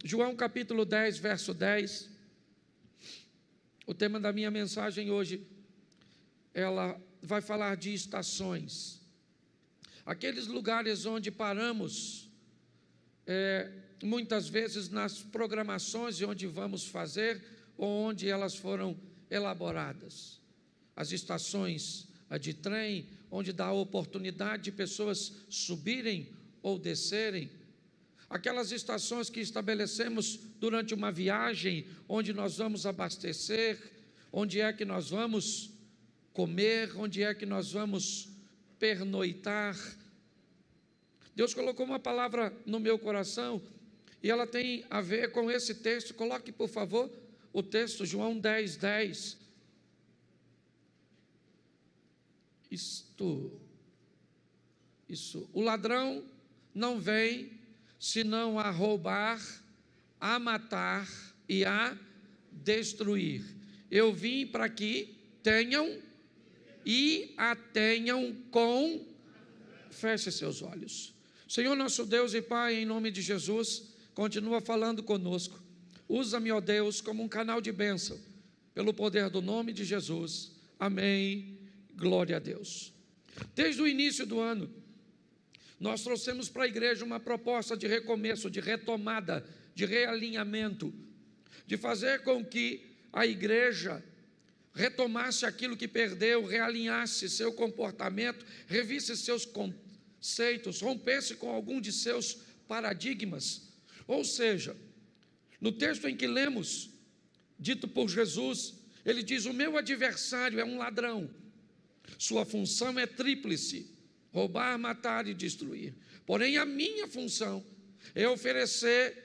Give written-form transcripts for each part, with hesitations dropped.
João capítulo 10, verso 10. O tema da minha mensagem hoje, ela vai falar de estações. Aqueles lugares onde paramos, muitas vezes nas programações de onde vamos fazer, ou onde elas foram elaboradas. As estações de trem, onde dá a oportunidade de pessoas subirem ou descerem. Aquelas estações que estabelecemos durante uma viagem, onde nós vamos abastecer, onde é que nós vamos comer, onde é que nós vamos pernoitar. Deus colocou uma palavra no meu coração, e ela tem a ver com esse texto. Coloque, por favor, o texto, João 10, 10. O ladrão não vem senão a roubar, a matar e a destruir. Eu vim para que tenham e a tenham com... Feche seus olhos. Senhor nosso Deus e Pai, em nome de Jesus, continua falando conosco. Usa-me, ó Deus, como um canal de bênção, pelo poder do nome de Jesus. Amém. Glória a Deus. Desde o início do ano, nós trouxemos para a igreja uma proposta de recomeço, de retomada, de realinhamento, de fazer com que a igreja retomasse aquilo que perdeu, realinhasse seu comportamento, revisse seus conceitos, rompesse com algum de seus paradigmas. Ou seja, no texto em que lemos, dito por Jesus, ele diz: o meu adversário é um ladrão, sua função é tríplice: roubar, matar e destruir. Porém, a minha função é oferecer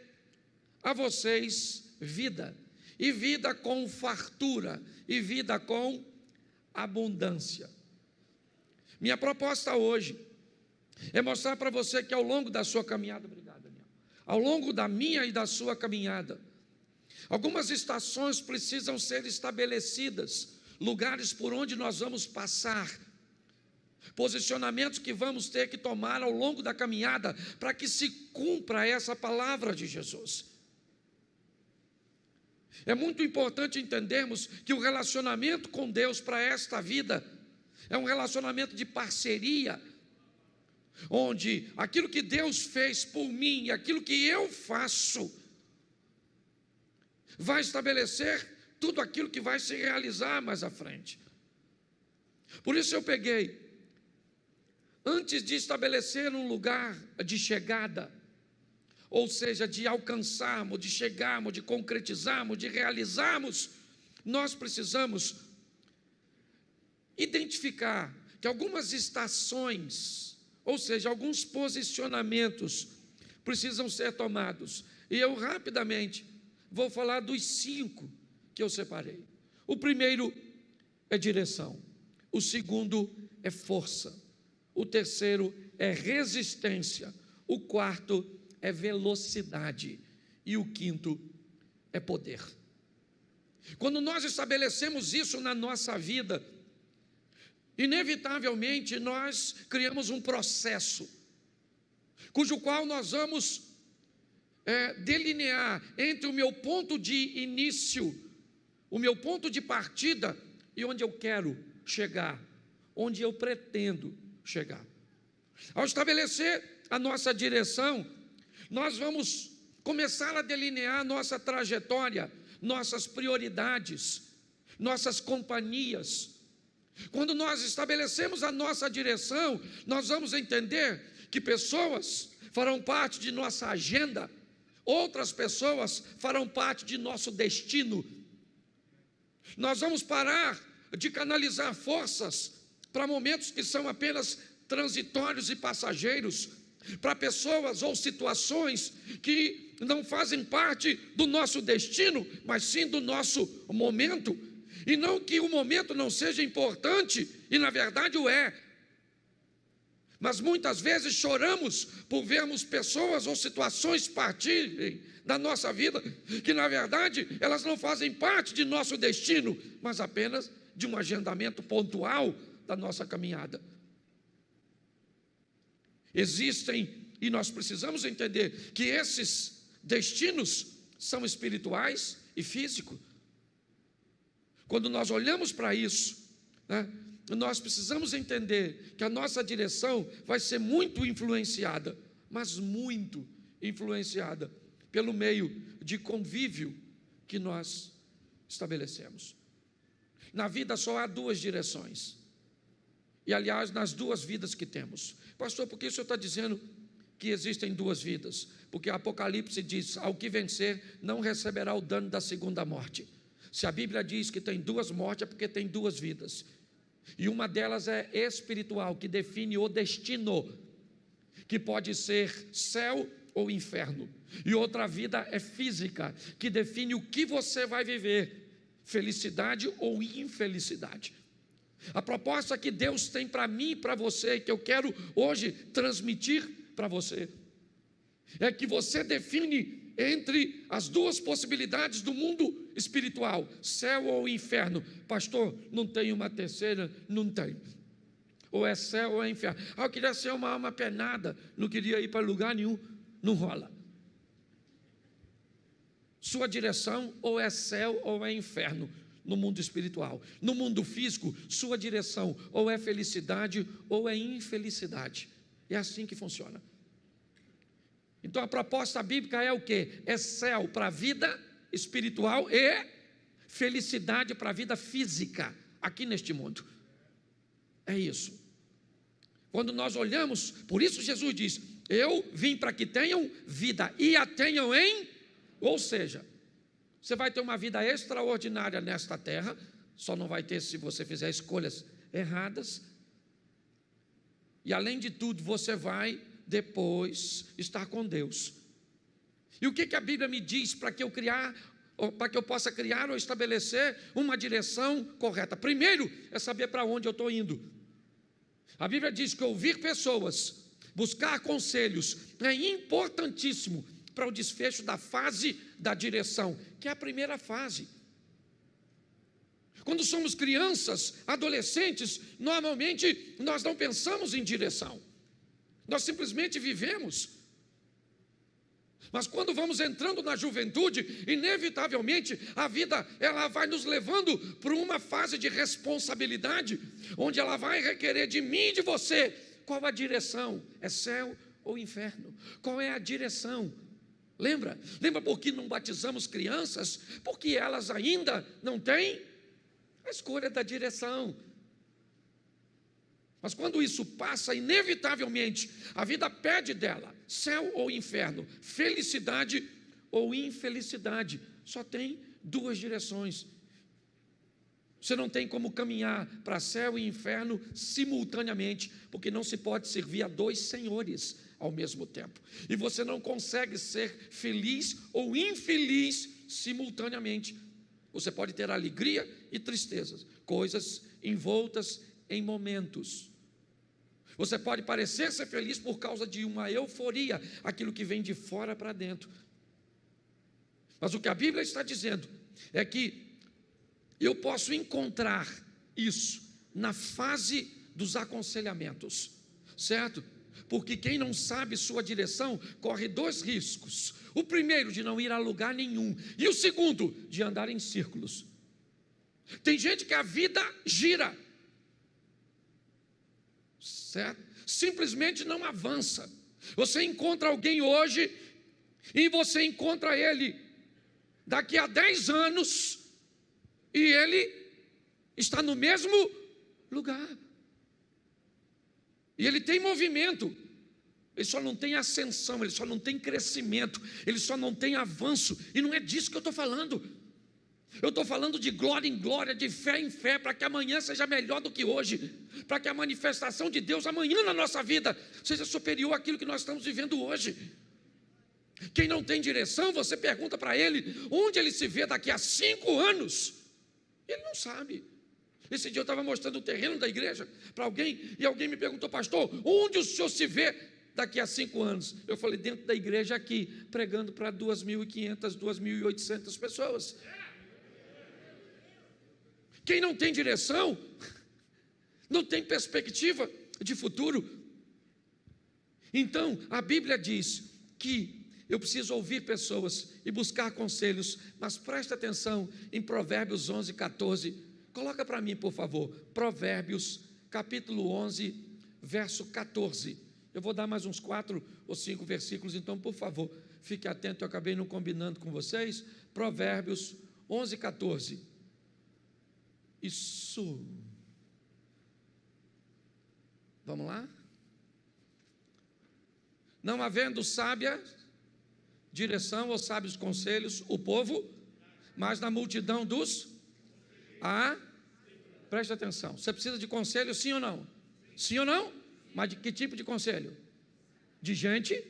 a vocês vida, e vida com fartura, e vida com abundância. Minha proposta hoje é mostrar para você que ao longo da sua caminhada, obrigado, Daniel, ao longo da minha e da sua caminhada, algumas estações precisam ser estabelecidas, lugares por onde nós vamos passar, posicionamentos que vamos ter que tomar ao longo da caminhada, para que se cumpra essa palavra de Jesus. É muito importante entendermos que o relacionamento com Deus para esta vida é um relacionamento de parceria, onde aquilo que Deus fez por mim e aquilo que eu faço vai estabelecer tudo aquilo que vai se realizar mais à frente. Por isso eu peguei, antes de estabelecer um lugar de chegada, ou seja, de alcançarmos, de chegarmos, de concretizarmos, de realizarmos, nós precisamos identificar que algumas estações, ou seja, alguns posicionamentos precisam ser tomados. E eu rapidamente vou falar dos 5 que eu separei. O primeiro é direção, o segundo é força, o terceiro é resistência, o quarto é velocidade e o quinto é poder. Quando nós estabelecemos isso na nossa vida, inevitavelmente nós criamos um processo, cujo qual nós vamos delinear entre o meu ponto de início, o meu ponto de partida e onde eu quero chegar, onde eu pretendo chegar. Ao estabelecer a nossa direção, nós vamos começar a delinear nossa trajetória, nossas prioridades, nossas companhias. Quando nós estabelecemos a nossa direção, nós vamos entender que pessoas farão parte de nossa agenda, outras pessoas farão parte de nosso destino. Nós vamos parar de canalizar forças para momentos que são apenas transitórios e passageiros, para pessoas ou situações que não fazem parte do nosso destino, mas sim do nosso momento. E não que o momento não seja importante, e na verdade o é, mas muitas vezes choramos por vermos pessoas ou situações partirem da nossa vida, que na verdade elas não fazem parte de nosso destino, mas apenas de um agendamento pontual da nossa caminhada. Existem, e nós precisamos entender que esses destinos são espirituais e físicos. Quando nós olhamos para isso, né, nós precisamos entender que a nossa direção vai ser muito influenciada, mas muito influenciada pelo meio de convívio que nós estabelecemos. Na vida só há duas direções. E, aliás, nas duas vidas que temos. Pastor, por que o senhor está dizendo que existem duas vidas? Porque Apocalipse diz: ao que vencer não receberá o dano da segunda morte. Se a Bíblia diz que tem duas mortes, é porque tem duas vidas. E uma delas é espiritual, que define o destino, que pode ser céu ou inferno. E outra vida é física, que define o que você vai viver, felicidade ou infelicidade. A proposta que Deus tem para mim e para você, que eu quero hoje transmitir para você, é que você define entre as duas possibilidades do mundo espiritual, céu ou inferno. Pastor, não tem uma terceira? Não tem. Ou é céu ou é inferno. Eu queria ser uma alma penada, não queria ir para lugar nenhum. Não rola. Sua direção ou é céu ou é inferno no mundo espiritual. No mundo físico, sua direção ou é felicidade ou é infelicidade. É assim que funciona. Então a proposta bíblica é o quê? É céu para a vida espiritual e felicidade para a vida física aqui neste mundo. É isso. Quando nós olhamos, por isso Jesus diz: eu vim para que tenham vida e a tenham em... Ou seja, você vai ter uma vida extraordinária nesta terra, só não vai ter se você fizer escolhas erradas. E além de tudo, você vai depois estar com Deus. E o que a Bíblia me diz para que eu possa criar ou estabelecer uma direção correta? Primeiro é saber para onde eu estou indo. A Bíblia diz que ouvir pessoas, buscar conselhos é importantíssimo para o desfecho da fase da direção, que é a primeira fase. Quando somos crianças, adolescentes, normalmente nós não pensamos em direção, nós simplesmente vivemos. Mas quando vamos entrando na juventude, inevitavelmente a vida ela vai nos levando para uma fase de responsabilidade, onde ela vai requerer de mim e de você qual a direção, é céu ou inferno? Qual é a direção? Lembra por que não batizamos crianças? Porque elas ainda não têm a escolha da direção. Mas quando isso passa, inevitavelmente, a vida pede dela, céu ou inferno, felicidade ou infelicidade. Só tem duas direções. Você não tem como caminhar para céu e inferno simultaneamente, porque não se pode servir a dois senhores ao mesmo tempo. E você não consegue ser feliz ou infeliz simultaneamente. Você pode ter alegria e tristezas, coisas envoltas em momentos. Você pode parecer ser feliz por causa de uma euforia, aquilo que vem de fora para dentro. Mas o que a Bíblia está dizendo é que eu posso encontrar isso na fase dos aconselhamentos, certo? Porque quem não sabe sua direção corre dois riscos. O primeiro, de não ir a lugar nenhum, e o segundo, de andar em círculos. Tem gente que a vida gira, certo? Simplesmente não avança. Você encontra alguém hoje e você encontra ele daqui a 10 anos e ele está no mesmo lugar. E ele tem movimento, ele só não tem ascensão, ele só não tem crescimento, ele só não tem avanço. E não é disso que eu estou falando. Eu estou falando de glória em glória, de fé em fé, para que amanhã seja melhor do que hoje, para que a manifestação de Deus amanhã na nossa vida seja superior àquilo que nós estamos vivendo hoje. Quem não tem direção, você pergunta para ele onde ele se vê daqui a 5 anos, ele não sabe. Esse dia eu estava mostrando o terreno da igreja para alguém, e alguém me perguntou: pastor, onde o senhor se vê daqui a 5 anos? Eu falei: dentro da igreja aqui, pregando para 2.500, 2.800 pessoas. Quem não tem direção, não tem perspectiva de futuro. Então, a Bíblia diz que eu preciso ouvir pessoas e buscar conselhos, mas presta atenção em Provérbios 11, 14. Coloca para mim, por favor, Provérbios, capítulo 11, verso 14. Eu vou dar mais uns 4 ou 5 versículos, então, por favor, fique atento, eu acabei não combinando com vocês. Provérbios 11, 14. Isso. Vamos lá? Não havendo sábia direção ou sábios conselhos, o povo, mas na multidão dos... Preste atenção, você precisa de conselho, sim ou não? Sim ou não? Mas de que tipo de conselho? De gente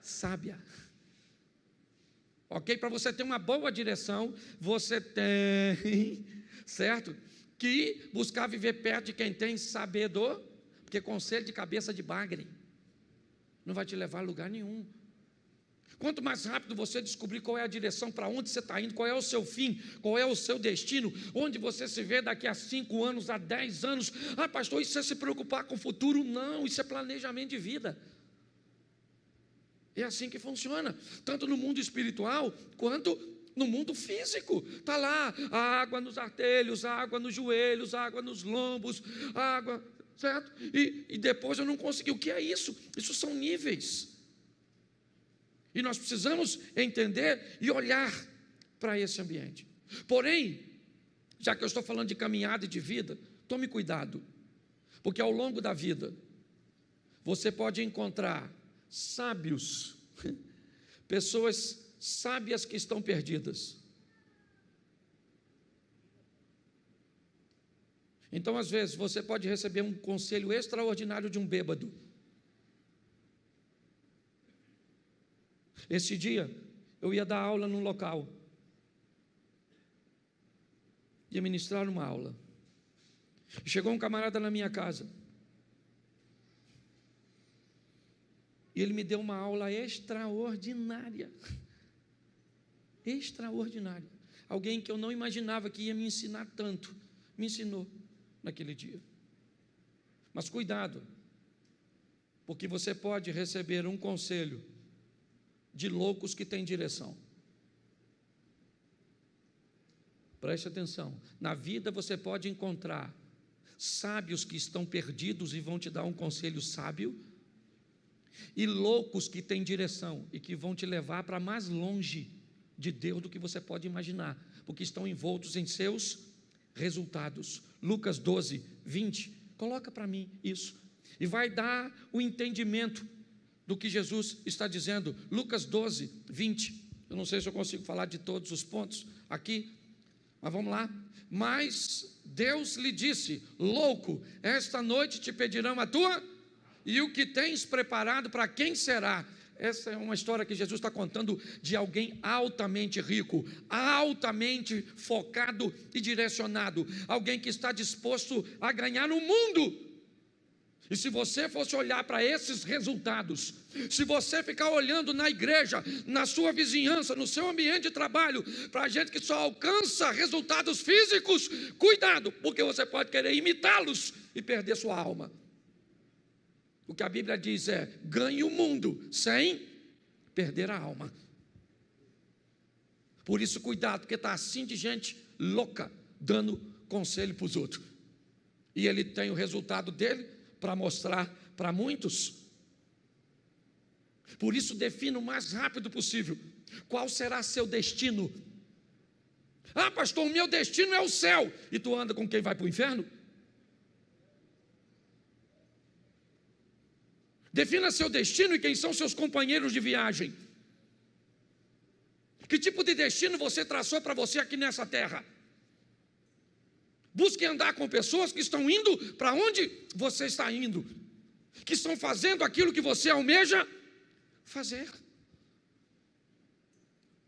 sábia. Ok? Para você ter uma boa direção, você tem, certo? Que buscar viver perto de quem tem sabedor, porque conselho de cabeça de bagre não vai te levar a lugar nenhum. Quanto mais rápido você descobrir qual é a direção, para onde você está indo, qual é o seu fim, qual é o seu destino, onde você se vê daqui a 5 anos, a 10 anos. Pastor, isso é se preocupar com o futuro? Não, isso é planejamento de vida. É assim que funciona, tanto no mundo espiritual, quanto no mundo físico. Está lá, a água nos artelhos, a água nos joelhos, a água nos lombos, a água, certo? E depois eu não consegui. O que é isso? Isso são níveis. E nós precisamos entender e olhar para esse ambiente. Porém, já que eu estou falando de caminhada e de vida, tome cuidado, porque ao longo da vida, você pode encontrar sábios, pessoas sábias que estão perdidas. Então, às vezes, você pode receber um conselho extraordinário de um bêbado. Esse dia, eu ia dar aula num local, ia ministrar uma aula, e chegou um camarada na minha casa, e ele me deu uma aula extraordinária, alguém que eu não imaginava que ia me ensinar tanto, me ensinou naquele dia. Mas cuidado, porque você pode receber um conselho de loucos que têm direção. Preste atenção, na vida você pode encontrar sábios que estão perdidos e vão te dar um conselho sábio, e loucos que têm direção e que vão te levar para mais longe de Deus do que você pode imaginar, porque estão envoltos em seus resultados. Lucas 12, 20, coloca para mim isso, e vai dar o entendimento do que Jesus está dizendo. Lucas 12, 20, eu não sei se eu consigo falar de todos os pontos aqui, mas vamos lá. Mas Deus lhe disse: louco, esta noite te pedirão a tua, e o que tens preparado para quem será? Essa é uma história que Jesus está contando de alguém altamente rico, altamente focado e direcionado, alguém que está disposto a ganhar o mundo. E se você fosse olhar para esses resultados, se você ficar olhando na igreja, na sua vizinhança, no seu ambiente de trabalho, para gente que só alcança resultados físicos, cuidado, porque você pode querer imitá-los e perder sua alma. O que a Bíblia diz é: ganhe o mundo sem perder a alma. Por isso, cuidado, porque está assim de gente louca, dando conselho para os outros. E ele tem o resultado dele para mostrar para muitos. Por isso, defina o mais rápido possível qual será seu destino. Pastor, o meu destino é o céu. E tu anda com quem vai para o inferno? Defina seu destino e quem são seus companheiros de viagem. Que tipo de destino você traçou para você aqui nessa terra? Busque andar com pessoas que estão indo para onde você está indo, que estão fazendo aquilo que você almeja fazer.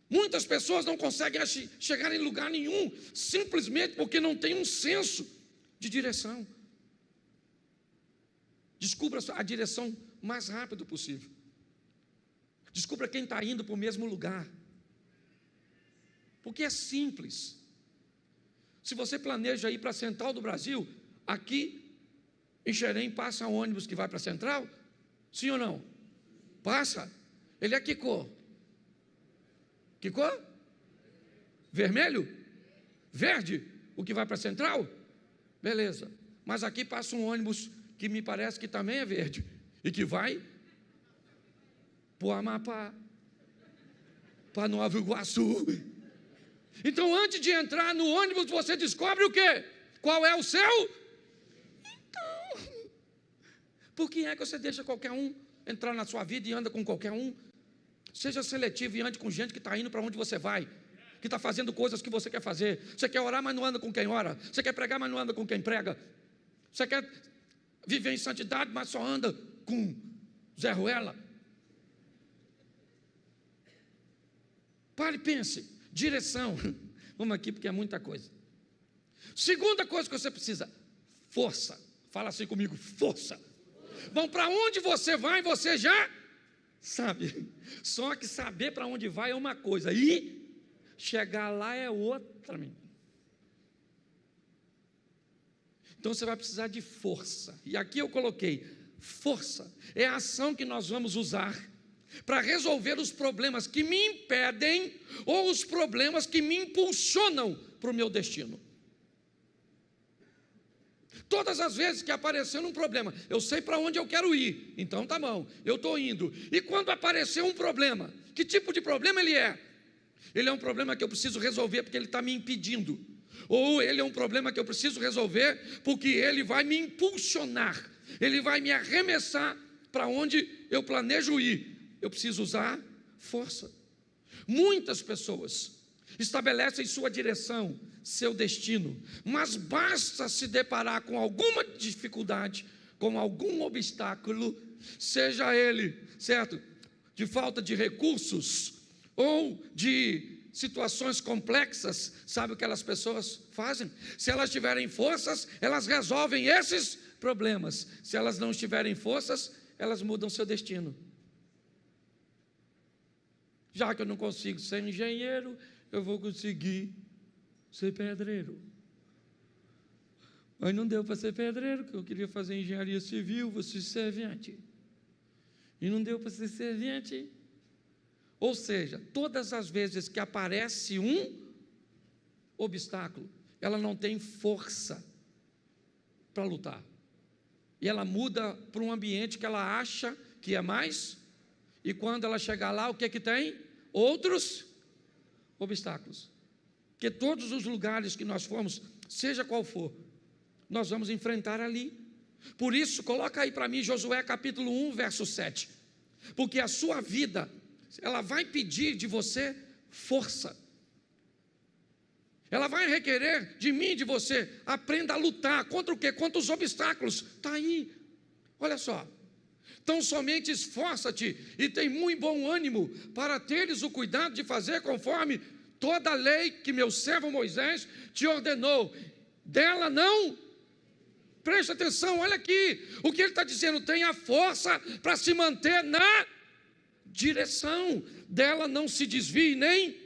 Muitas pessoas não conseguem chegar em lugar nenhum, simplesmente porque não tem um senso de direção. Descubra a direção o mais rápido possível. Descubra quem está indo para o mesmo lugar, porque é simples. Se você planeja ir para a Central do Brasil, aqui em Xerém passa ônibus que vai para a Central? Sim ou não? Passa. Ele é que cor? Que cor? Vermelho? Verde? O que vai para a Central? Beleza. Mas aqui passa um ônibus que me parece que também é verde e que vai para o Amapá, para Nova Iguaçu. Então, antes de entrar no ônibus, você descobre o quê? Qual é o seu? Então, por que é que você deixa qualquer um entrar na sua vida e anda com qualquer um? Seja seletivo e ande com gente que está indo para onde você vai, que está fazendo coisas que você quer fazer. Você quer orar, mas não anda com quem ora. Você quer pregar, mas não anda com quem prega. Você quer viver em santidade, mas só anda com Zé Ruela. Pare e pense. Direção. Vamos aqui porque é muita coisa. Segunda coisa que você precisa: força. Fala assim comigo: força. Bom, para onde você vai, você já sabe. Só que saber para onde vai é uma coisa e chegar lá é outra. Então você vai precisar de força. E aqui eu coloquei: força é a ação que nós vamos usar para resolver os problemas que me impedem ou os problemas que me impulsionam para o meu destino. Todas as vezes que aparecer um problema, eu sei para onde eu quero ir, então tá bom, eu estou indo. E quando aparecer um problema, que tipo de problema ele é? Ele é um problema que eu preciso resolver porque ele está me impedindo, ou ele é um problema que eu preciso resolver porque ele vai me impulsionar, ele vai me arremessar para onde eu planejo ir. Eu preciso usar força. Muitas pessoas estabelecem sua direção, seu destino, mas basta se deparar com alguma dificuldade, com algum obstáculo, seja ele, certo, de falta de recursos ou de situações complexas. Sabe o que aquelas pessoas fazem? Se elas tiverem forças, elas resolvem esses problemas. Se elas não tiverem forças, elas mudam seu destino. Já que eu não consigo ser engenheiro, eu vou conseguir ser pedreiro. Mas não deu para ser pedreiro, porque eu queria fazer engenharia civil, vou ser servente. E não deu para ser servente. Ou seja, todas as vezes que aparece um obstáculo, ela não tem força para lutar. E ela muda para um ambiente que ela acha que é mais. E quando ela chegar lá, o que é que tem? Outros obstáculos. Porque todos os lugares que nós formos, seja qual for, nós vamos enfrentar ali. Por isso, coloca aí para mim Josué capítulo 1, verso 7. Porque a sua vida, ela vai pedir de você força. Ela vai requerer de mim, de você, aprenda a lutar. Contra o quê? Contra os obstáculos. Está aí. Olha só. Então somente esforça-te e tem muito bom ânimo para teres o cuidado de fazer conforme toda a lei que meu servo Moisés te ordenou. Dela não, preste atenção, olha aqui, o que ele está dizendo: tenha força para se manter na direção, dela não se desvie nem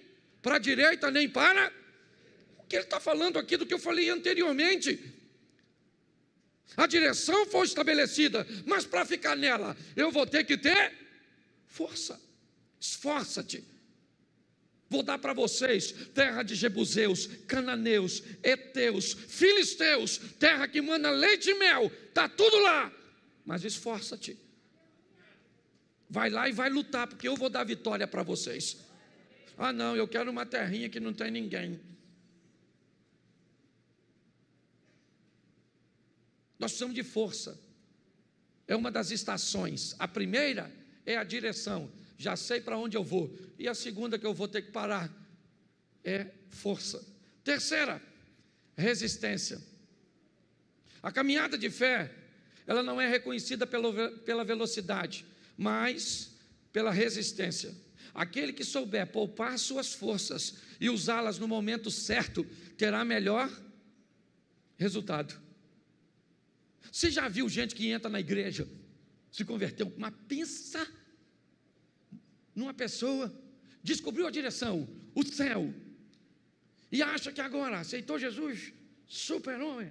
para a direita nem para... O que ele está falando aqui do que eu falei anteriormente. A direção foi estabelecida, mas para ficar nela, eu vou ter que ter força. Esforça-te. Vou dar para vocês terra de jebuseus, cananeus, heteus, filisteus, terra que manda leite e mel, está tudo lá. Mas esforça-te. Vai lá e vai lutar, porque eu vou dar vitória para vocês. Ah não, eu quero uma terrinha que não tem ninguém. Nós precisamos de força. É uma das estações. A primeira é a direção. Já sei para onde eu vou. E a segunda que eu vou ter que parar é força. Terceira, resistência. A caminhada de fé, ela não é reconhecida pela velocidade, mas pela resistência. Aquele que souber poupar suas forças e usá-las no momento certo, terá melhor resultado. Você já viu gente que entra na igreja, se converteu, mas pensa numa pessoa, descobriu a direção, o céu, e acha que agora aceitou Jesus, super-homem,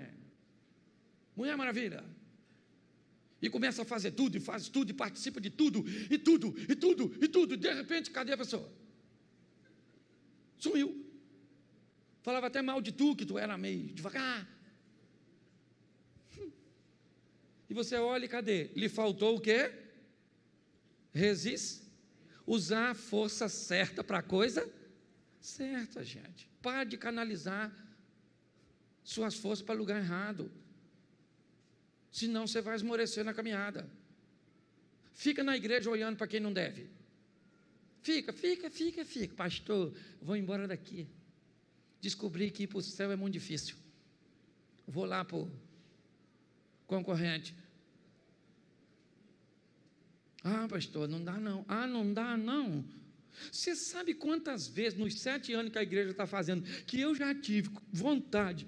Mulher Maravilha, e começa a fazer tudo, e faz tudo, e participa de tudo, e de repente, cadê a pessoa? Sumiu. Falava até mal de tu, que tu era meio devagar. E você olha e cadê? Lhe faltou o quê? Resiste. Usar a força certa para a coisa certa, gente. Pare de canalizar suas forças para lugar errado. Senão você vai esmorecer na caminhada. Fica na igreja olhando para quem não deve. Fica. Pastor, vou embora daqui. Descobri que ir para o céu é muito difícil. Vou lá para o concorrente. Ah, pastor, não dá não. Ah, não dá não. Você sabe quantas vezes, nos 7 anos que a igreja está fazendo, que eu já tive vontade.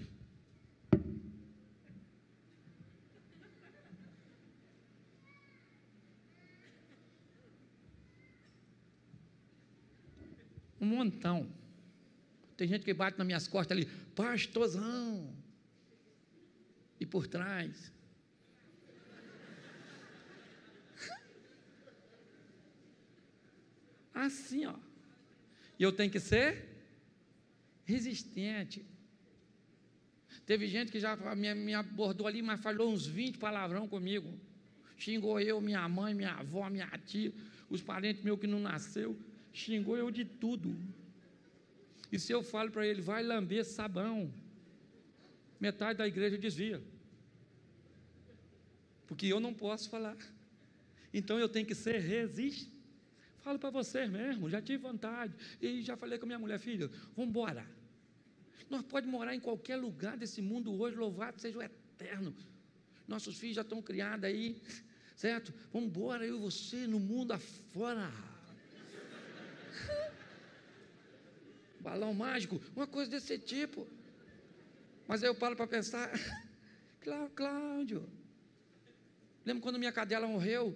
Um montão. Tem gente que bate nas minhas costas ali, pastorzão. E por trás. Assim, ó. E eu tenho que ser resistente. Teve gente que já me abordou ali, mas falou uns 20 palavrão comigo. Xingou eu, minha mãe, minha avó, minha tia, os parentes meus que não nasceu. Xingou eu de tudo. E se eu falo para ele, vai lamber sabão, metade da igreja desvia. Porque eu não posso falar. Então eu tenho que ser resistente. Falo para vocês mesmo, já tive vontade. E já falei com a minha mulher, filha, vamos embora. Nós podemos morar em qualquer lugar desse mundo hoje, louvado seja o Eterno. Nossos filhos já estão criados aí, certo? Vamos embora, eu e você, no mundo afora. Balão mágico, uma coisa desse tipo. Mas aí eu paro para pensar, Cláudio, lembra quando minha cadela morreu?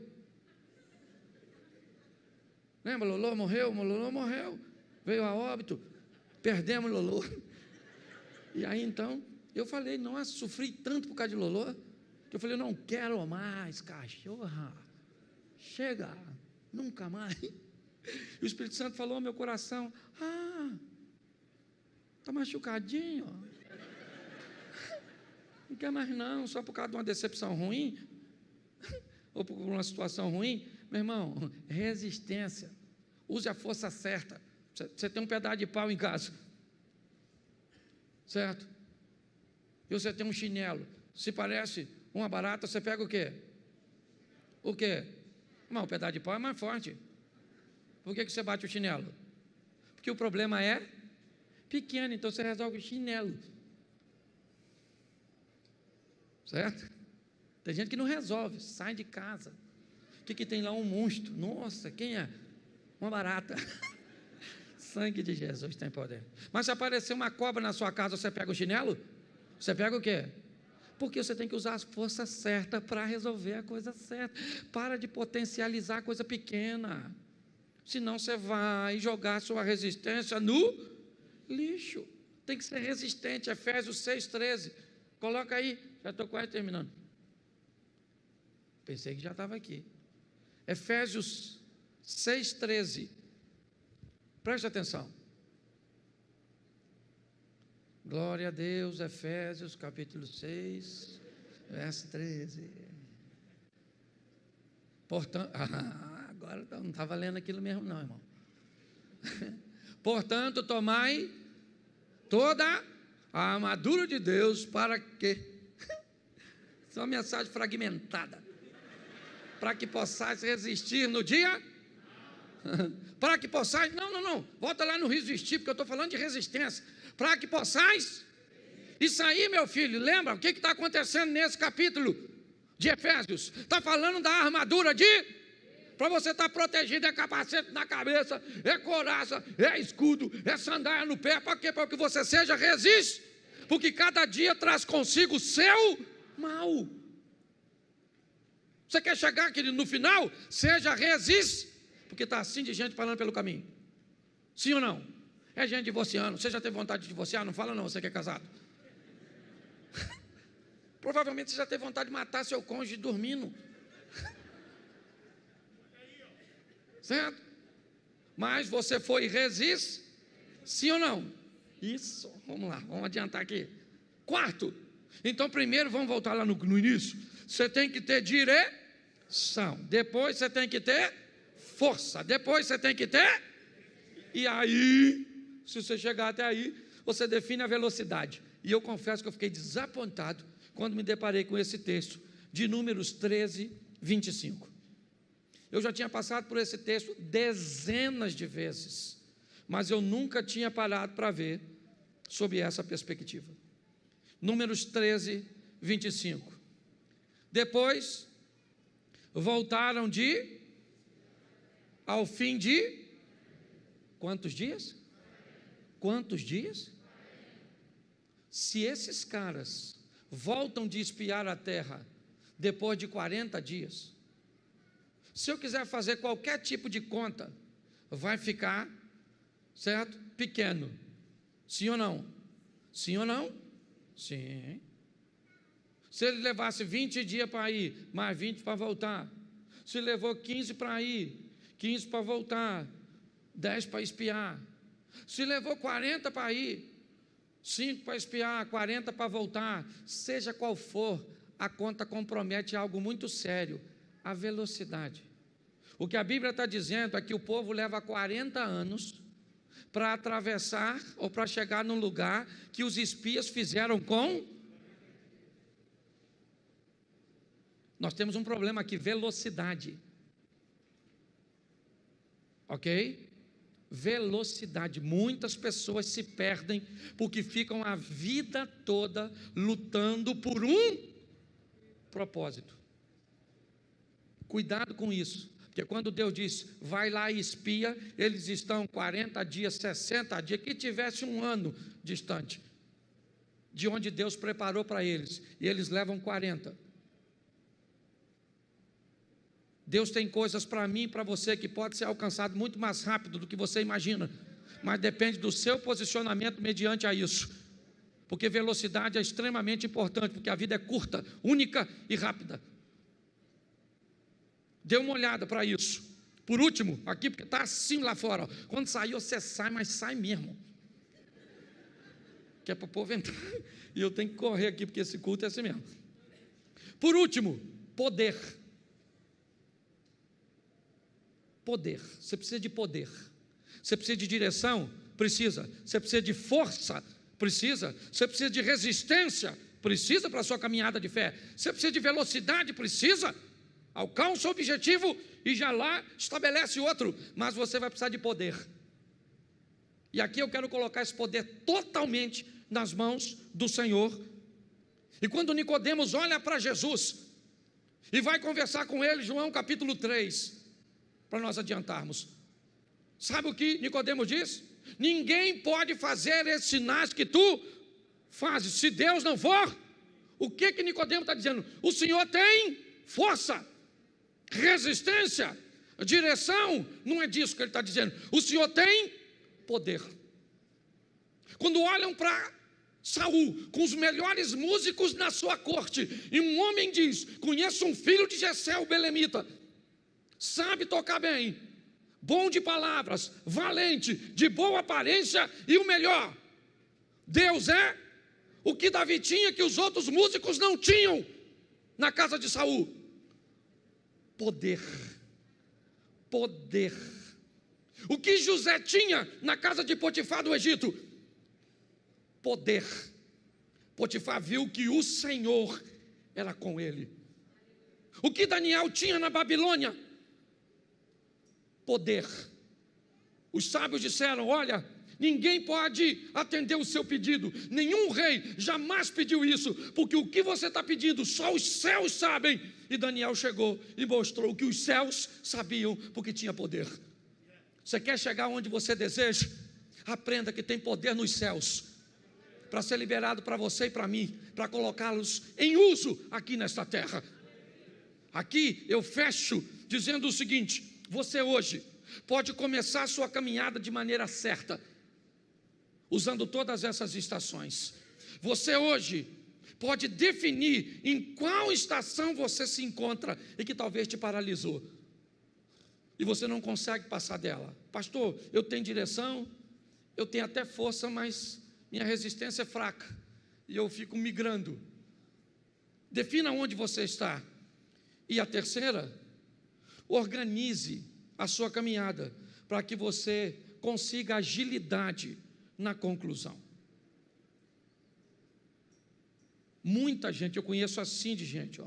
Lembra, Lolô morreu, veio a óbito, perdemos Lolô. E aí então, eu falei, nossa, sofri tanto por causa de Lolô, que eu falei, não quero mais, cachorra, chega, nunca mais. E o Espírito Santo falou ao meu coração, está machucadinho, não quer mais não, só por causa de uma decepção ruim, ou por uma situação ruim. Meu irmão, resistência, use a força certa. Você tem um pedaço de pau em casa, certo? E você tem um chinelo, se parece uma barata, você pega o quê? O quê? Mas o pedaço de pau é mais forte. Por que você bate o chinelo? Porque o problema é pequeno, então você resolve o chinelo, certo? Tem gente que não resolve, sai de casa. O que tem lá? Um monstro. Nossa, quem é? Uma barata. Sangue de Jesus tem poder. Mas se aparecer uma cobra na sua casa, você pega o chinelo? Você pega o quê? Porque você tem que usar as forças certas para resolver a coisa certa. Para de potencializar a coisa pequena. Senão você vai jogar a sua resistência no lixo. Tem que ser resistente. Efésios 6,13. Coloca aí. Já estou quase terminando. Pensei que já estava aqui. Efésios 6,13. Preste atenção. Glória a Deus, Efésios capítulo 6, verso 13. Portanto, agora não estava lendo aquilo mesmo não, irmão. Portanto, tomai toda a armadura de Deus para que... Isso é uma mensagem fragmentada. Para que possais resistir no dia? Para que possais, não, volta lá no resistir, porque eu estou falando de resistência. Para que possais, isso aí, meu filho, lembra o que está acontecendo nesse capítulo de Efésios? Está falando da armadura para você estar protegido, é capacete na cabeça, é couraça, é escudo, é sandália no pé, para quê? Para que você seja resiste, porque cada dia traz consigo o seu mal. Você quer chegar, querido, no final? Seja resiste, porque está assim de gente falando pelo caminho. Sim ou não? É gente divorciando. Você já teve vontade de divorciar? Não fala não, você que é casado. Provavelmente você já teve vontade de matar seu cônjuge dormindo. Certo? Mas você foi resiste. Sim ou não? Isso, vamos lá, vamos adiantar aqui. Quarto, então primeiro vamos voltar lá no início. Você tem que ter direção, depois você tem que ter força, depois você tem que ter, e aí, se você chegar até aí, você define a velocidade. E eu confesso que eu fiquei desapontado quando me deparei com esse texto de Números 13, 25. Eu já tinha passado por esse texto dezenas de vezes, mas eu nunca tinha parado para ver sob essa perspectiva. Números 13, 25. Depois, voltaram ao fim de quantos dias? Quantos dias? Se esses caras voltam de espiar a terra depois de 40 dias, se eu quiser fazer qualquer tipo de conta, vai ficar, certo? Pequeno. Sim ou não? Sim ou não? Sim. Se ele levasse 20 dias para ir, mais 20 para voltar. Se levou 15 para ir, 15 para voltar, 10 para espiar. Se levou 40 para ir, 5 para espiar, 40 para voltar, seja qual for, a conta compromete algo muito sério, a velocidade. O que a Bíblia está dizendo é que o povo leva 40 anos para atravessar ou para chegar num lugar que os espias fizeram com... Nós temos um problema aqui, velocidade. Ok? Velocidade. Muitas pessoas se perdem porque ficam a vida toda lutando por um propósito. Cuidado com isso, porque quando Deus diz, vai lá e espia, eles estão 40 dias, 60 dias, que tivesse um ano distante de onde Deus preparou para eles, e eles levam 40. Deus tem coisas para mim e para você que pode ser alcançado muito mais rápido do que você imagina, mas depende do seu posicionamento mediante a isso, porque velocidade é extremamente importante, porque a vida é curta, única e rápida. Dê uma olhada para isso. Por último, aqui, porque está assim lá fora, ó. Quando sair você sai, mas sai mesmo, que é para o povo entrar, e eu tenho que correr aqui, porque esse culto é assim mesmo. Por último, poder. Poder, você precisa de poder. Você precisa de direção? Precisa. Você precisa de força? Precisa. Você precisa de resistência? Precisa para a sua caminhada de fé. Você precisa de velocidade? Precisa. Alcança o objetivo e já lá estabelece outro, mas você vai precisar de poder. E aqui eu quero colocar esse poder totalmente nas mãos do Senhor. E quando Nicodemos olha para Jesus e vai conversar com ele, João capítulo 3, para nós adiantarmos, sabe o que Nicodemos diz? Ninguém pode fazer esses sinais que tu fazes, se Deus não for. O que Nicodemos está dizendo? O Senhor tem força, resistência, direção. Não é disso que ele está dizendo. O Senhor tem poder. Quando olham para Saul, com os melhores músicos na sua corte, e um homem diz, conheço um filho de Jessé, o belemita, sabe tocar bem, bom de palavras, valente, de boa aparência, e o melhor, Deus é o que Davi tinha que os outros músicos não tinham na casa de Saul. Poder. Poder. O que José tinha na casa de Potifar do Egito? Poder. Potifar viu que o Senhor era com ele. O que Daniel tinha na Babilônia? Poder. Os sábios disseram, olha, ninguém pode atender o seu pedido, nenhum rei jamais pediu isso, porque o que você está pedindo, só os céus sabem. E Daniel chegou e mostrou que os céus sabiam, porque tinha poder. Você quer chegar onde você deseja? Aprenda que tem poder nos céus, para ser liberado para você e para mim, para colocá-los em uso aqui nesta terra. Aqui eu fecho dizendo o seguinte, você hoje pode começar a sua caminhada de maneira certa, usando todas essas estações. Você hoje pode definir em qual estação você se encontra e que talvez te paralisou, e você não consegue passar dela. Pastor, eu tenho direção, eu tenho até força, mas minha resistência é fraca, e eu fico migrando. Defina onde você está. E a terceira, organize a sua caminhada, para que você consiga agilidade na conclusão. Muita gente, eu conheço assim de gente,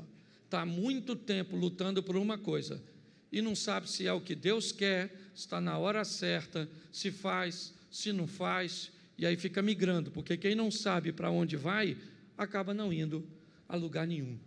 está há muito tempo lutando por uma coisa, e não sabe se é o que Deus quer, está na hora certa, se faz, se não faz, e aí fica migrando, porque quem não sabe para onde vai, acaba não indo a lugar nenhum.